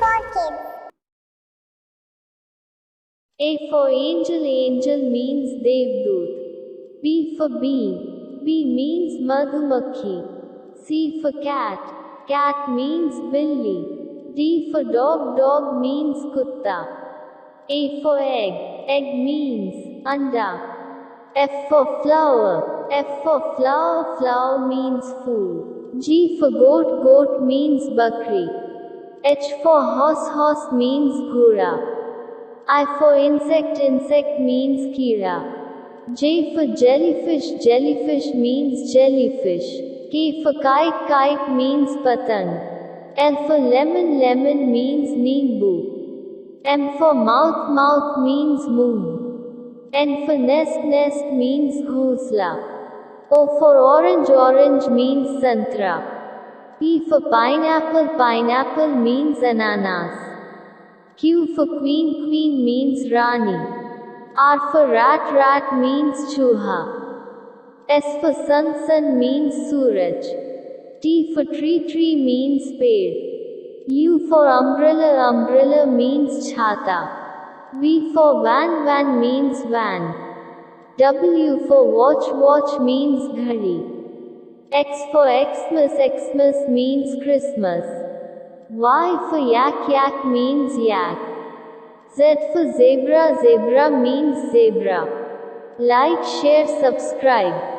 for kids. A for angel, angel means devdoot. B for bee, bee means madhumakhi. C for cat, cat means billi. D for dog, dog means kutta. A for egg, egg means anda. F for flower, F for flower, flower means fool. G for goat, goat means bakri. H for horse, horse means ghura. I for insect, insect means kira. J for jellyfish, jellyfish means jellyfish. K for kite, kite means patang. L for lemon, lemon means nimbu. M for mouth, mouth means moon. N for nest, nest means ghosla. O for orange, orange means santra. P for pineapple, pineapple means ananas. Q for queen, queen means rani. R for rat, rat means chuha. S for sun, sun means suraj. T for tree, tree means ped. U for umbrella, umbrella means chhata. V for van, van means van. W for watch, watch means ghadi. X for Xmas, Xmas means Christmas. Y for yak, yak means yak. Z for zebra, zebra means zebra. Like, share, subscribe.